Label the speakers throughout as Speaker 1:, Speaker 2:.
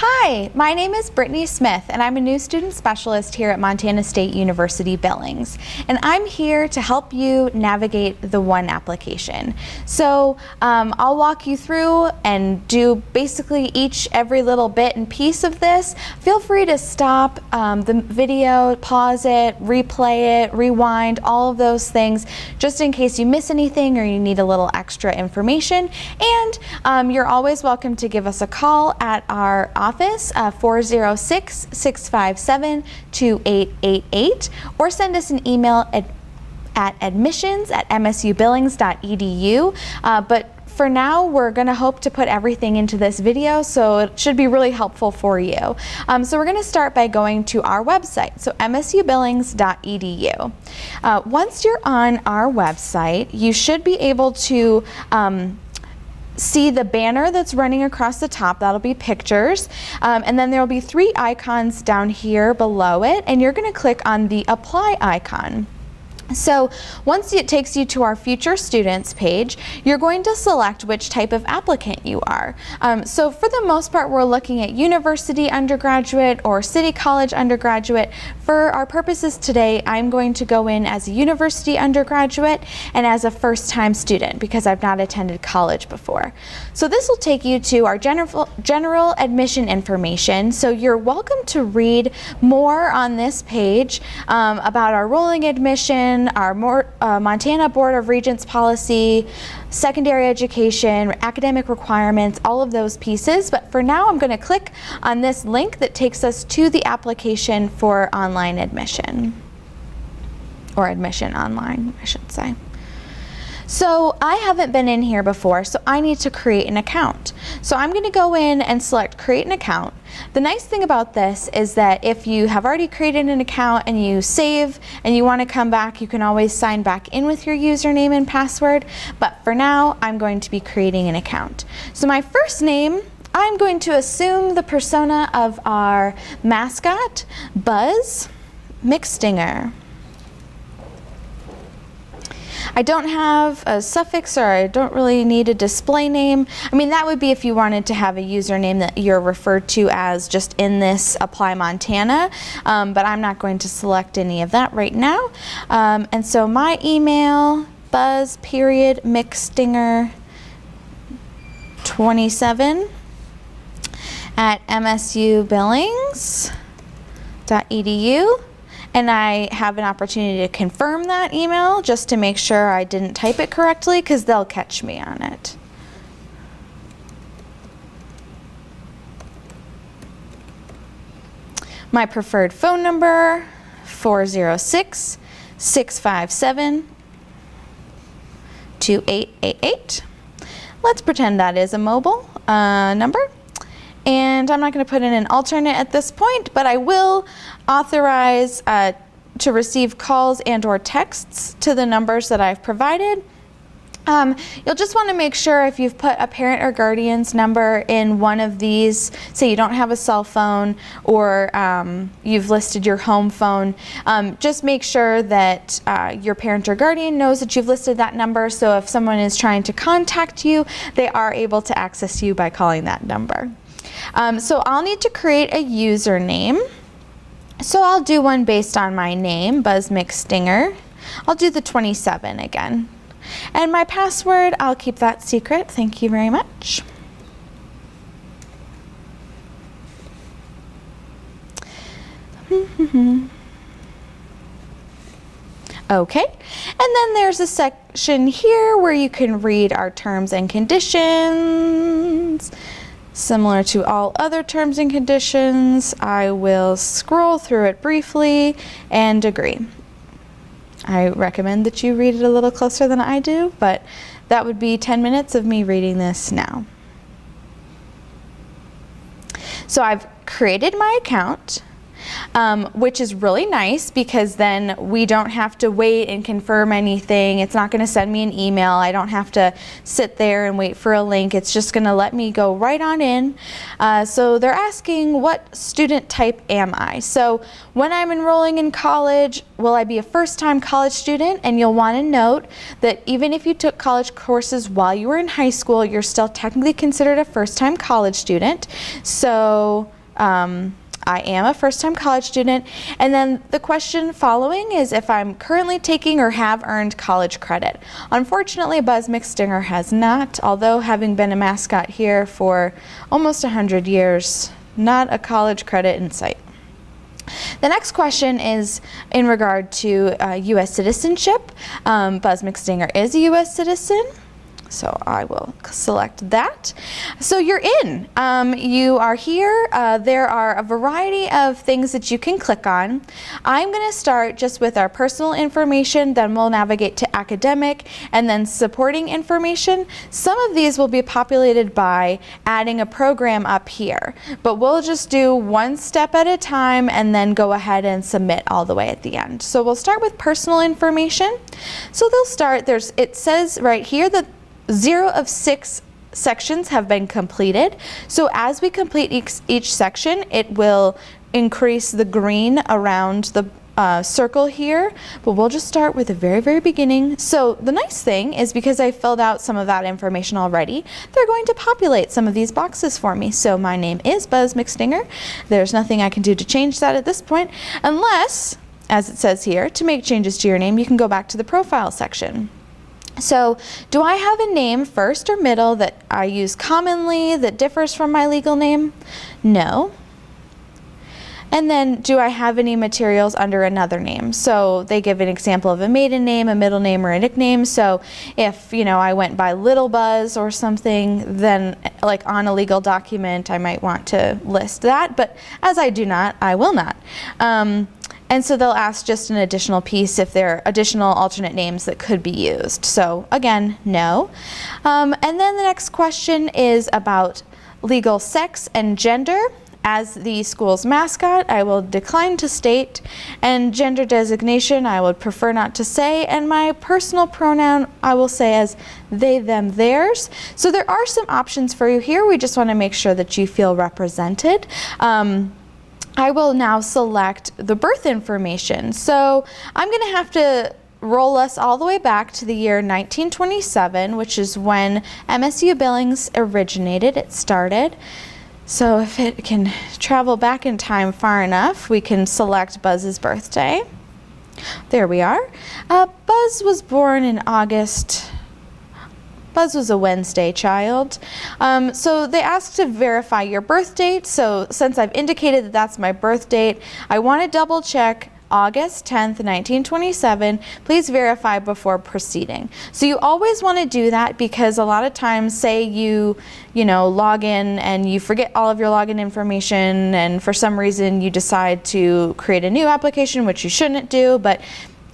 Speaker 1: Hi, my name is Brittany Smith and I'm a new student specialist here at Montana State University Billings, and I'm here to help you navigate the ONE application. So I'll walk you through and do basically every little bit and piece of this. Feel free to stop the video, pause it, replay it, rewind, all of those things, just in case you miss anything or you need a little extra information. And you're always welcome to give us a call at our office, 406-657-2888, or send us an email at admissions@msubillings.edu. But for now, we're going to hope to put everything into this video, so it should be really helpful for you. So we're going to start by going to our website, so msubillings.edu. Once you're on our website, you should be able to see the banner that's running across the top. That'll be pictures, and then there will be 3 icons down here below it, and you're going to click on the apply icon. So once it takes you to our future students page, you're going to select which type of applicant you are. So for the most part, we're looking at university undergraduate or city college undergraduate. For our purposes today, I'm going to go in as a university undergraduate and as a first-time student because I've not attended college before. So this will take you to our general admission information. So you're welcome to read more on this page about our rolling admission, our Montana Board of Regents policy, secondary education, academic requirements, all of those pieces. But for now, I'm going to click on this link that takes us to the application for online admission, or admission online, I should say. So I haven't been in here before, so I need to create an account. So I'm going to go in and select create an account. The nice thing about this is that if you have already created an account and you save and you want to come back, you can always sign back in with your username and password. But for now, I'm going to be creating an account. So my first name, I'm going to assume the persona of our mascot, Buzz McStinger. I don't have a suffix, or I don't really need a display name. I mean, that would be if you wanted to have a username that you're referred to as just in this Apply Montana, but I'm not going to select any of that right now. And so my email, buzz.mcstinger27 at msubillings.edu. And I have an opportunity to confirm that email just to make sure I didn't type it correctly, because they'll catch me on it. My preferred phone number, 406-657-2888. Let's pretend that is a mobile number. And I'm not going to put in an alternate at this point, but I will authorize to receive calls and or texts to the numbers that I've provided. You'll just want to make sure if you've put a parent or guardian's number in one of these, say you don't have a cell phone, or you've listed your home phone, just make sure that your parent or guardian knows that you've listed that number, so if someone is trying to contact you, they are able to access you by calling that number. So I'll need to create a username. So I'll do one based on my name, Buzz McStinger. I'll do the 27 again. And my password, I'll keep that secret. Thank you very much. Okay, and then there's a section here where you can read our terms and conditions. Similar to all other terms and conditions, I will scroll through it briefly and agree. I recommend that you read it a little closer than I do, but that would be 10 minutes of me reading this now. So I've created my account. which is really nice because then we don't have to wait and confirm anything. It's not going to send me an email. I don't have to sit there and wait for a link. It's just going to let me go right on in. So they're asking, what student type am I? So when I'm enrolling in college, will I be a first-time college student? And you'll want to note that even if you took college courses while you were in high school, you're still technically considered a first-time college student. So I am a first-time college student. And then the question following is if I'm currently taking or have earned college credit. Unfortunately, Buzz McStinger has not, although having been a mascot here for almost 100 years, not a college credit in sight. The next question is in regard to U.S. citizenship. Buzz McStinger is a U.S. citizen, so I will select that. So you're in. You are here. There are a variety of things that you can click on. I'm going to start just with our personal information, then we'll navigate to academic, and then supporting information. Some of these will be populated by adding a program up here, but we'll just do one step at a time and then go ahead and submit all the way at the end. So we'll start with personal information. So they'll start, it says right here that 0 of 6 sections have been completed. So as we complete each section, it will increase the green around the circle here, but we'll just start with the very, very beginning. So the nice thing is because I filled out some of that information already, they're going to populate some of these boxes for me. So my name is Buzz McStinger. There's nothing I can do to change that at this point, unless, as it says here, to make changes to your name, you can go back to the profile section. So, do I have a name first or middle that I use commonly that differs from my legal name? No. And then, do I have any materials under another name? So, they give an example of a maiden name, a middle name, or a nickname. So, if, I went by Little Buzz or something, then, like on a legal document, I might want to list that. But as I do not, I will not. And so they'll ask just an additional piece if there are additional alternate names that could be used. So again, no. And then the next question is about legal sex and gender. As the school's mascot, I will decline to state, and gender designation I would prefer not to say, and my personal pronoun I will say as they, them, theirs. So there are some options for you here. We just want to make sure that you feel represented. I will now select the birth information. So I'm going to have to roll us all the way back to the year 1927, which is when MSU Billings originated. It started. So if it can travel back in time far enough, we can select Buzz's birthday. There we are. Buzz was born in August. Buzz was a Wednesday child. So they asked to verify your birth date. So since I've indicated that that's my birth date, I want to double check August 10th, 1927. Please verify before proceeding. So you always want to do that because a lot of times, say you log in and you forget all of your login information, and for some reason you decide to create a new application, which you shouldn't do, but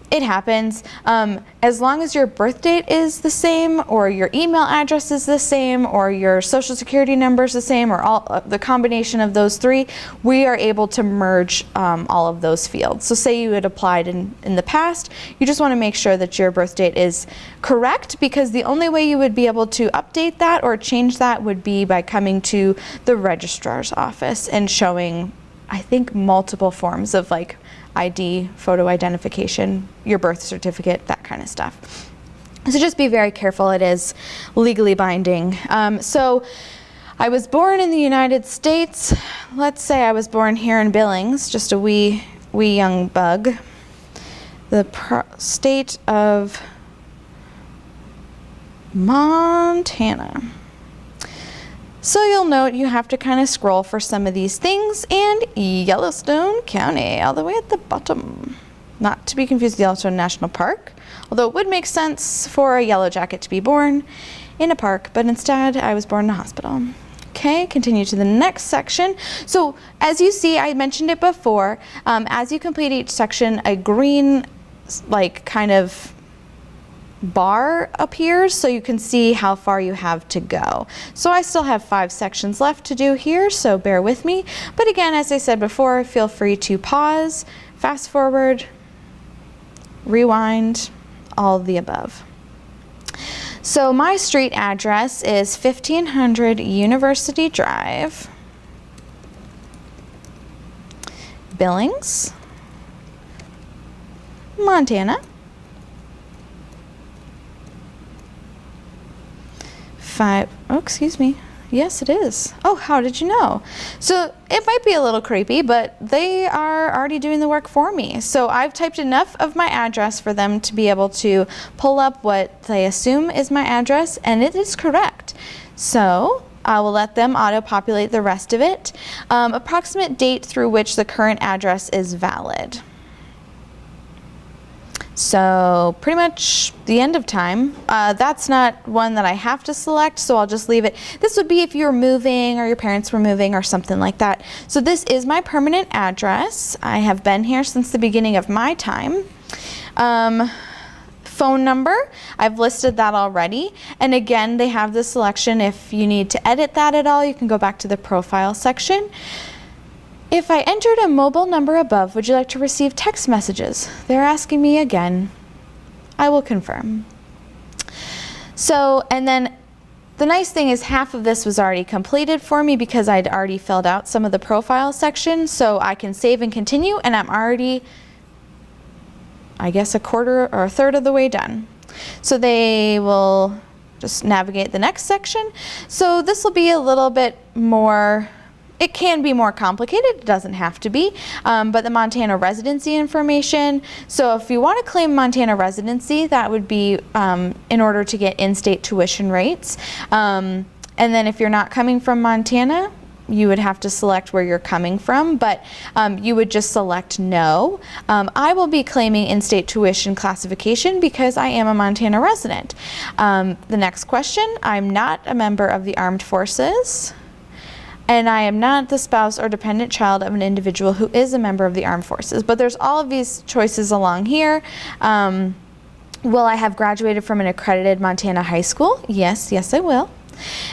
Speaker 1: it happens. As long as your birth date is the same, or your email address is the same, or your social security number is the same, or all the combination of those three, we are able to merge all of those fields. So say you had applied in the past, you just want to make sure that your birth date is correct, because the only way you would be able to update that or change that would be by coming to the registrar's office and showing, I think, multiple forms of like ID, photo identification, your birth certificate, that kind of stuff. So just be very careful. It is legally binding. So I was born in the United States. Let's say I was born here in Billings, just a wee young bug. The state of Montana. So you'll note you have to kind of scroll for some of these things, and Yellowstone County, all the way at the bottom. Not to be confused with Yellowstone National Park, although it would make sense for a yellow jacket to be born in a park, but instead I was born in a hospital. Okay, continue to the next section. So as you see, I mentioned it before, as you complete each section, a green, like kind of bar appears so you can see how far you have to go. So I still have 5 sections left to do here, so bear with me. But again, as I said before, feel free to pause, fast forward, rewind, all of the above. So my street address is 1500 University Drive, Billings, Montana. Excuse me. Yes, it is. Oh, how did you know? So it might be a little creepy, but they are already doing the work for me. So I've typed enough of my address for them to be able to pull up what they assume is my address, and it is correct. So I will let them auto-populate the rest of it. Approximate date through which the current address is valid. So pretty much the end of time. That's not one that I have to select, so I'll just leave it. This would be if you were moving or your parents were moving or something like that. So this is my permanent address. I have been here since the beginning of my time. Phone number, I've listed that already. And again, they have the selection. If you need to edit that at all, you can go back to the profile section. If I entered a mobile number above, would you like to receive text messages? They're asking me again. I will confirm. So, and then the nice thing is half of this was already completed for me because I'd already filled out some of the profile section, so I can save and continue, and I'm already, I guess, a quarter or a third of the way done. So they will just navigate the next section. So this will be a little bit more, it can be more complicated, it doesn't have to be, but the Montana residency information. So if you want to claim Montana residency, that would be in order to get in-state tuition rates. And then if you're not coming from Montana, you would have to select where you're coming from, but you would just select no. I will be claiming in-state tuition classification because I am a Montana resident. The next question, I'm not a member of the armed forces, and I am not the spouse or dependent child of an individual who is a member of the armed forces. But there's all of these choices along here. Will I have graduated from an accredited Montana high school? Yes, yes I will.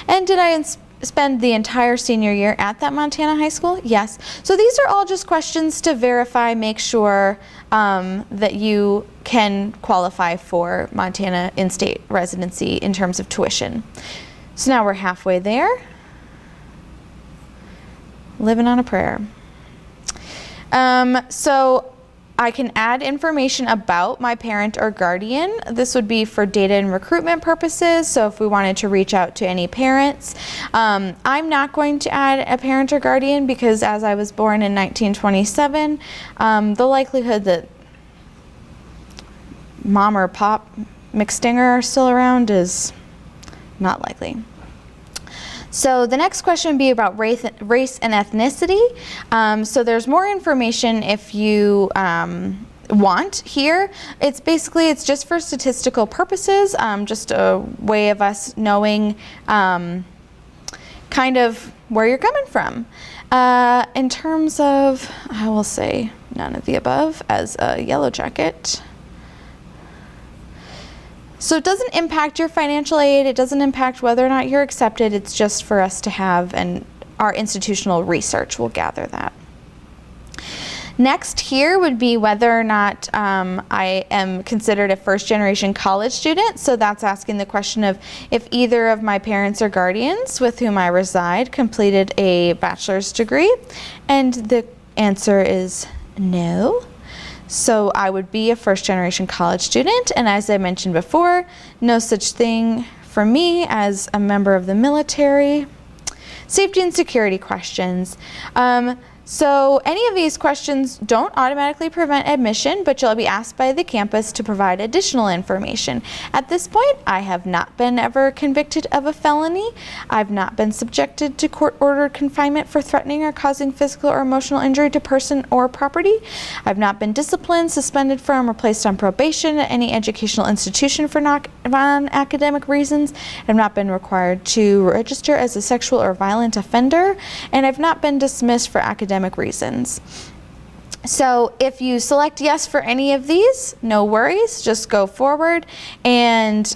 Speaker 1: And did I spend the entire senior year at that Montana high school? Yes. So these are all just questions to verify, make sure that you can qualify for Montana in-state residency in terms of tuition. So now we're halfway there. Living on a prayer. So I can add information about my parent or guardian. This would be for data and recruitment purposes. So if we wanted to reach out to any parents, I'm not going to add a parent or guardian because as I was born in 1927, the likelihood that mom or pop McStinger are still around is not likely. So the next question would be about race and ethnicity. So there's more information if you want here. It's basically, it's just for statistical purposes, just a way of us knowing kind of where you're coming from. In terms of, I will say none of the above as a yellow jacket. So it doesn't impact your financial aid, it doesn't impact whether or not you're accepted, it's just for us to have, and our institutional research will gather that. Next here would be whether or not I am considered a first-generation college student. So that's asking the question of if either of my parents or guardians with whom I reside completed a bachelor's degree. And the answer is no. So I would be a first-generation college student, and as I mentioned before, no such thing for me as a member of the military. Safety and security questions. So any of these questions don't automatically prevent admission, but you'll be asked by the campus to provide additional information. At this point, I have not been ever convicted of a felony. I've not been subjected to court-ordered confinement for threatening or causing physical or emotional injury to person or property. I've not been disciplined, suspended from, or placed on probation at any educational institution for non-academic reasons. I've not been required to register as a sexual or violent offender, and I've not been dismissed for academic reasons. So if you select yes for any of these, no worries, just go forward, and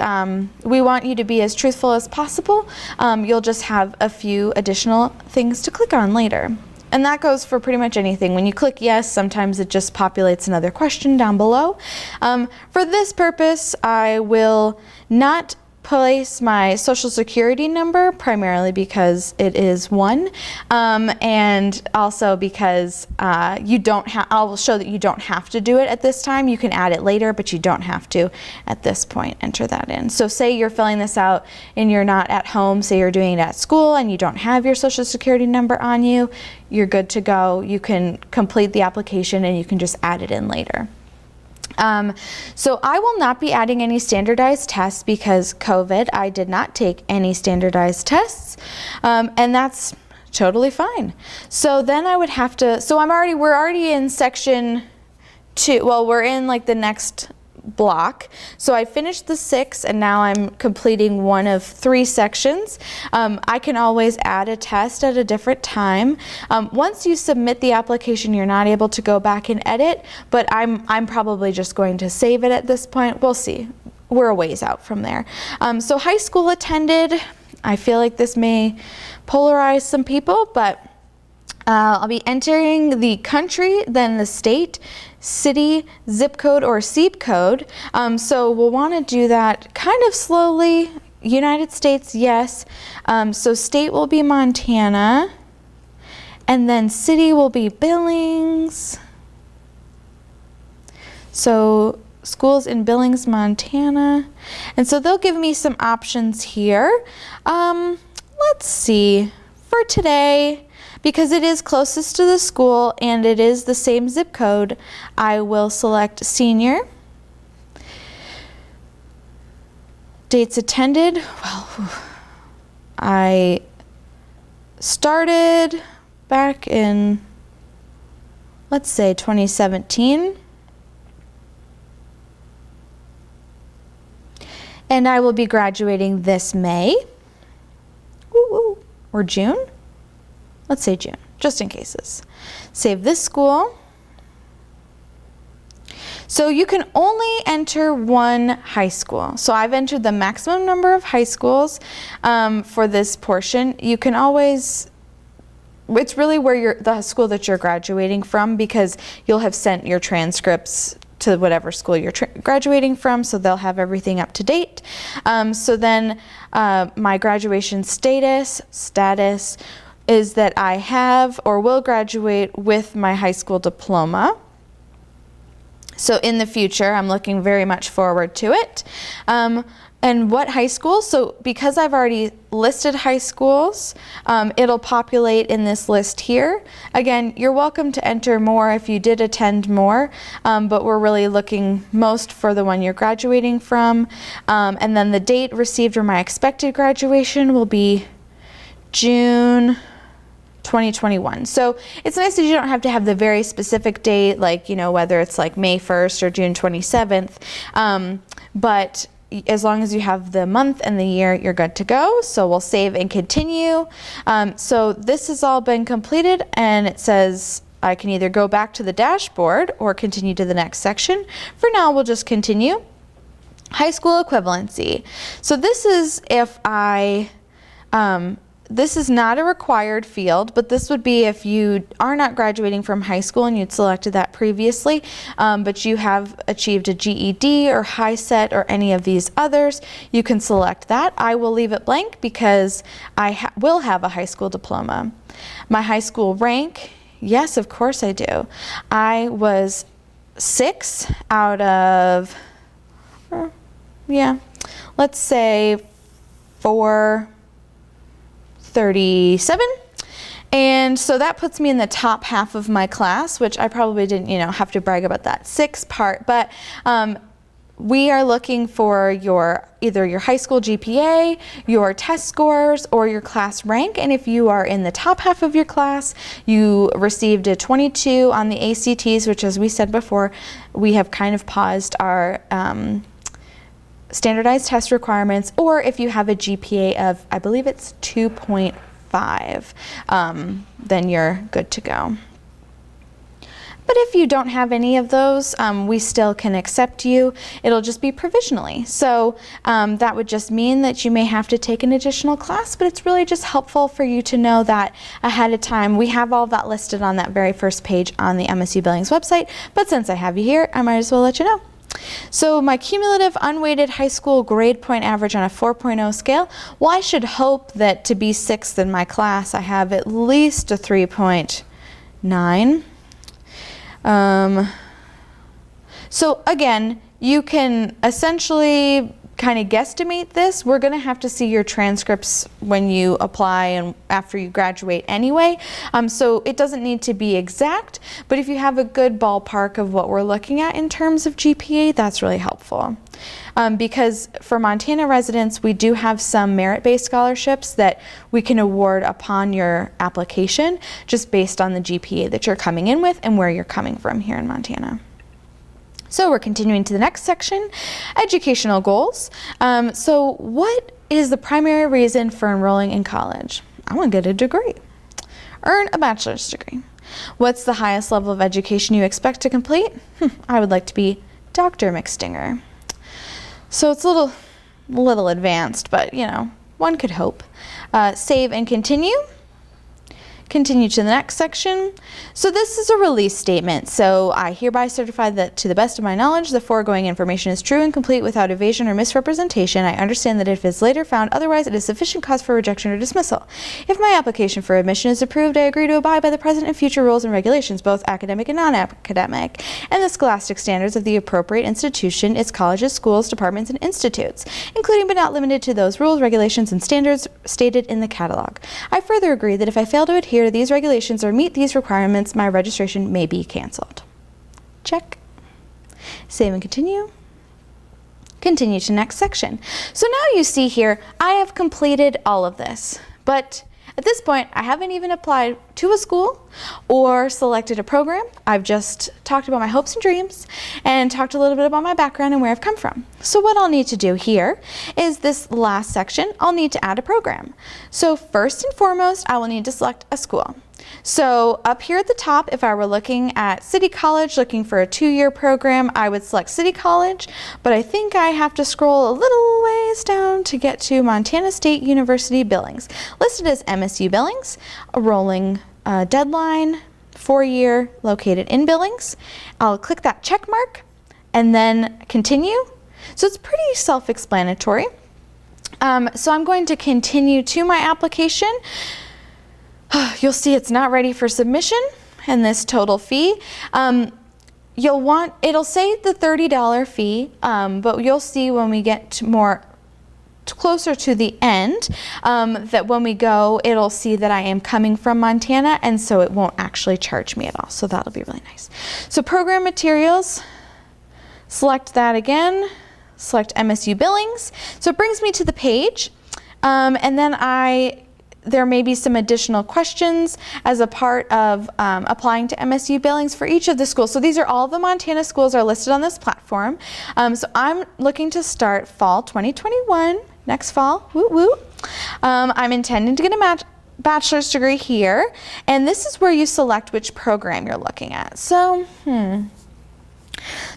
Speaker 1: we want you to be as truthful as possible. You'll just have a few additional things to click on later. And that goes for pretty much anything. When you click yes, sometimes it just populates another question down below. For this purpose, I will not place my social security number, primarily because it is 1, and also because I'll show that you don't have to do it at this time. You can add it later, but you don't have to at this point enter that in. So say you're filling this out and you're not at home, say you're doing it at school and you don't have your social security number on you, you're good to go. You can complete the application and you can just add it in later. So I will not be adding any standardized tests because COVID, I did not take any standardized tests, and that's totally fine. So then I would have to, so we're already in section 2, well, we're in like the next block. So I finished the 6 and now I'm completing one of 3 sections. I can always add a test at a different time. Once you submit the application, you're not able to go back and edit, but I'm probably just going to save it at this point. We'll see. We're a ways out from there. So high school attended. I feel like this may polarize some people, but I'll be entering the country, then the state, city, zip code, or SEEP code. So we'll want to do that kind of slowly. United States, yes. So state will be Montana, and then city will be Billings. So schools in Billings, Montana. And so they'll give me some options here. Let's see. For today, because it is closest to the school and it is the same zip code, I will select senior. Dates attended, well, I started back in, let's say 2017. And I will be graduating this May, or June. Let's say June, just in cases. Save this school. So you can only enter 1 high school. So I've entered the maximum number of high schools for this portion. You can always, it's really where the school that you're graduating from, because you'll have sent your transcripts to whatever school you're graduating from, so they'll have everything up to date. So then my graduation status is that I have or will graduate with my high school diploma. So in the future, I'm looking very much forward to it. And what high school? So because I've already listed high schools, it'll populate in this list here. Again, you're welcome to enter more if you did attend more, but we're really looking most for the one you're graduating from. And then the date received or my expected graduation will be June 2021. So it's nice that you don't have to have the very specific date, like, you know, whether it's like May 1st or June 27th, but as long as you have the month and the year, you're good to go. So we'll save and continue. So this has all been completed, and it says I can either go back to the dashboard or continue to the next section. For now, we'll just continue. High school equivalency. So this is if this is not a required field, but this would be if you are not graduating from high school and you'd selected that previously, but you have achieved a GED or high set or any of these others, you can select that. I will leave it blank because I will have a high school diploma. My high school rank, yes, of course I do. I was 6 out of, let's say 437, and so that puts me in the top half of my class, which I probably didn't, have to brag about that 6 part, but we are looking for either your high school GPA, your test scores, or your class rank. And if you are in the top half of your class, you received a 22 on the ACTs, which, as we said before, we have kind of paused our standardized test requirements, or if you have a GPA of, I believe it's 2.5, then you're good to go. But if you don't have any of those, we still can accept you. It'll just be provisionally. So that would just mean that you may have to take an additional class, but it's really just helpful for you to know that ahead of time. We have all that listed on that very first page on the MSU Billings website, but since I have you here, I might as well let you know. So my cumulative unweighted high school grade point average on a 4.0 scale, well, I should hope that to be 6th in my class, I have at least a 3.9. So again, you can essentially kind of guesstimate this. We're going to have to see your transcripts when you apply and after you graduate anyway. So it doesn't need to be exact, but if you have a good ballpark of what we're looking at in terms of GPA, that's really helpful. Because for Montana residents, we do have some merit-based scholarships that we can award upon your application, just based on the GPA that you're coming in with and where you're coming from here in Montana. So we're continuing to the next section, educational goals. So what is the primary reason for enrolling in college? I want to get a degree. Earn a bachelor's degree. What's the highest level of education you expect to complete? I would like to be Dr. McStinger. So it's a little advanced, but you know, one could hope. Save and continue. Continue to the next section. So this is a release statement. So I hereby certify that to the best of my knowledge, the foregoing information is true and complete without evasion or misrepresentation. I understand that if it is later found otherwise, it is sufficient cause for rejection or dismissal. If my application for admission is approved, I agree to abide by the present and future rules and regulations, both academic and non-academic, and the scholastic standards of the appropriate institution, its colleges, schools, departments, and institutes, including but not limited to those rules, regulations, and standards stated in the catalog. I further agree that if I fail to adhere to these regulations or meet these requirements, my registration may be canceled. Check. Save and continue. Continue to next section. So now you see here, I have completed all of this, but at this point, I haven't even applied to a school or selected a program. I've just talked about my hopes and dreams and talked a little bit about my background and where I've come from. So what I'll need to do here is this last section, I'll need to add a program. So first and foremost, I will need to select a school. So up here at the top, if I were looking at City College, looking for a 2-year program, I would select City College, but I think I have to scroll a little ways down to get to Montana State University Billings. Listed as MSU Billings, a rolling deadline, 4-year, located in Billings. I'll click that check mark and then continue. So it's pretty self-explanatory. So I'm going to continue to my application. You'll see it's not ready for submission and this total fee. It'll say the $30 fee, but you'll see when we get closer to the end that when we go, it'll see that I am coming from Montana, and so it won't actually charge me at all. So that'll be really nice. So program materials, select that again, select MSU Billings. So it brings me to the page, and then there may be some additional questions as a part of applying to MSU Billings for each of the schools. So these are all the Montana schools are listed on this platform. So I'm looking to start fall 2021, next fall, woo woo. I'm intending to get a bachelor's degree here, and this is where you select which program you're looking at. So,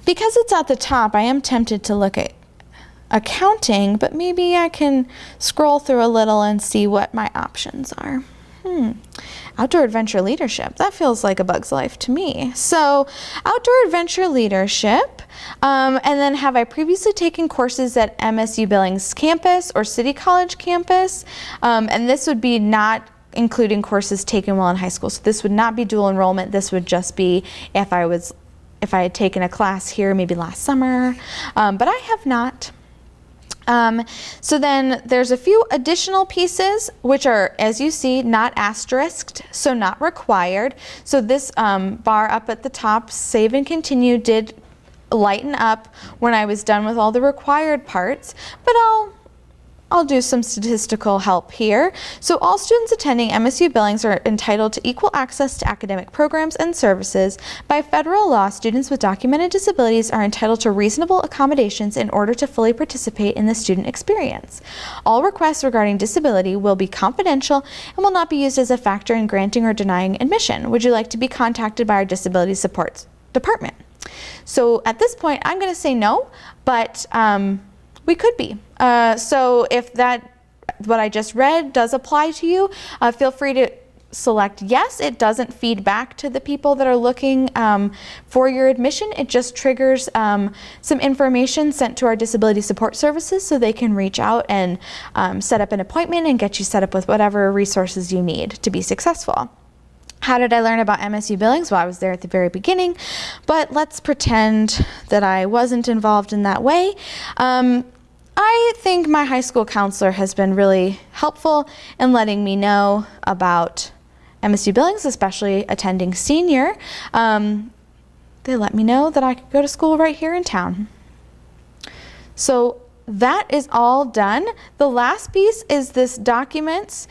Speaker 1: because it's at the top, I am tempted to look at accounting, but maybe I can scroll through a little and see what my options are. Outdoor adventure leadership, that feels like a bug's life to me. So outdoor adventure leadership, and then have I previously taken courses at MSU Billings campus or City College campus? And this would be not including courses taken while in high school. So this would not be dual enrollment. This would just be if I had taken a class here maybe last summer, but I have not. So then there's a few additional pieces which are, as you see, not asterisked, so not required. So this bar up at the top, save and continue, did lighten up when I was done with all the required parts, but I'll do some statistical help here. So all students attending MSU Billings are entitled to equal access to academic programs and services. By federal law, students with documented disabilities are entitled to reasonable accommodations in order to fully participate in the student experience. All requests regarding disability will be confidential and will not be used as a factor in granting or denying admission. Would you like to be contacted by our Disability Support Department? So at this point, I'm going to say no, but we could be. So if what I just read does apply to you, feel free to select yes. It doesn't feed back to the people that are looking for your admission. It just triggers some information sent to our Disability Support Services so they can reach out and set up an appointment and get you set up with whatever resources you need to be successful. How did I learn about MSU Billings? Well, I was there at the very beginning, but let's pretend that I wasn't involved in that way. I think my high school counselor has been really helpful in letting me know about MSU Billings, especially attending senior. They let me know that I could go to school right here in town. So that is all done. The last piece is this documents.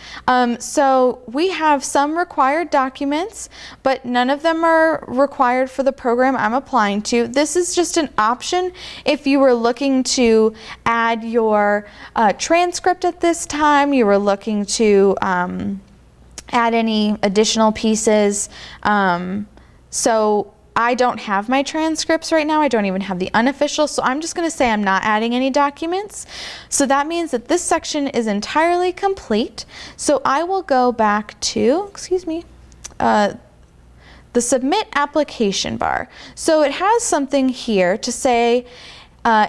Speaker 1: So we have some required documents, but none of them are required for the program I'm applying to. This is just an option if you were looking to add your transcript at this time, you were looking to add any additional pieces. So I don't have my transcripts right now. I don't even have the unofficial, so I'm just going to say I'm not adding any documents. So that means that this section is entirely complete. So I will go back to, the submit application bar. So it has something here to say,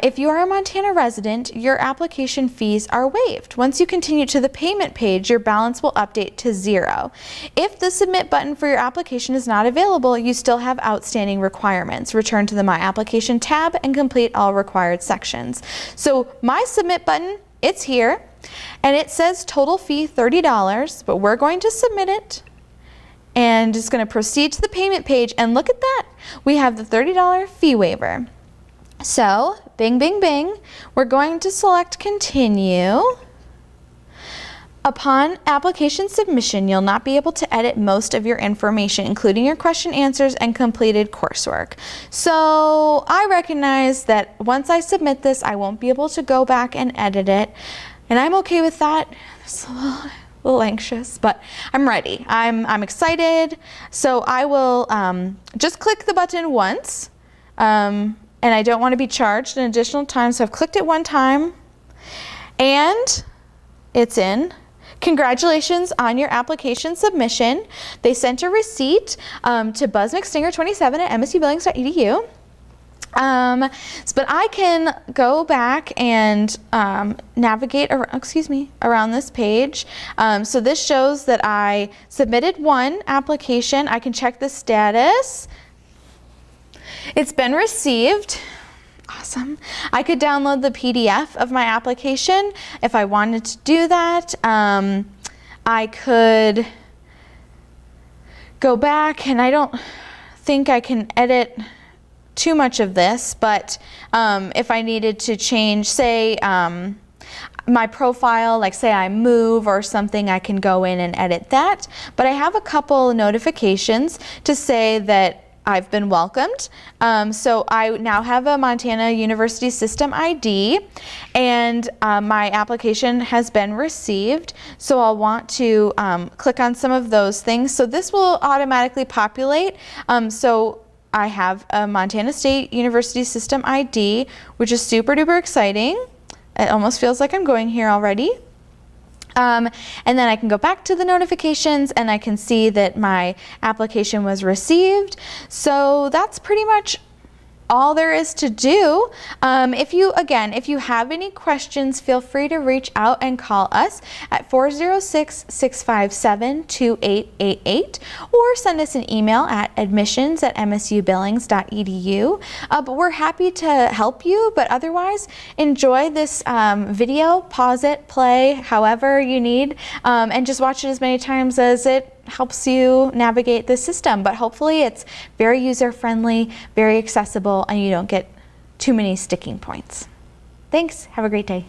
Speaker 1: if you are a Montana resident, your application fees are waived. Once you continue to the payment page, your balance will update to 0. If the submit button for your application is not available, you still have outstanding requirements. Return to the My Application tab and complete all required sections. So my submit button, it's here, and it says total fee $30, but we're going to submit it and just going to proceed to the payment page, and look at that. We have the $30 fee waiver. So, bing, bing, bing, we're going to select continue. Upon application submission, you'll not be able to edit most of your information, including your question answers and completed coursework. So I recognize that once I submit this, I won't be able to go back and edit it, and I'm okay with that. It's a little anxious, but I'm ready. I'm excited. So I will just click the button once. And I don't want to be charged an additional time, so I've clicked it one time, and it's in. Congratulations on your application submission. They sent a receipt to buzzmcstinger27@msubillings.edu. But I can go back and navigate around this page. So this shows that I submitted one application. I can check the status. It's been received. Awesome. I could download the PDF of my application if I wanted to do that. I could go back, and I don't think I can edit too much of this, but if I needed to change, say, my profile, like say I move or something, I can go in and edit that. But I have a couple notifications to say that I've been welcomed. So I now have a Montana University System ID, and my application has been received. So I'll want to click on some of those things. So this will automatically populate. So I have a Montana State University System ID, which is super duper exciting. It almost feels like I'm going here already. And then I can go back to the notifications, and I can see that my application was received. So that's pretty much all there is to do. If you have any questions, feel free to reach out and call us at 406-657-2888, or send us an email at admissions@msubillings.edu. But we're happy to help you, but otherwise enjoy this video, pause it, play, however you need, and just watch it as many times as it helps you navigate the system. But hopefully it's very user-friendly, very accessible, and you don't get too many sticking points. Thanks. Have a great day.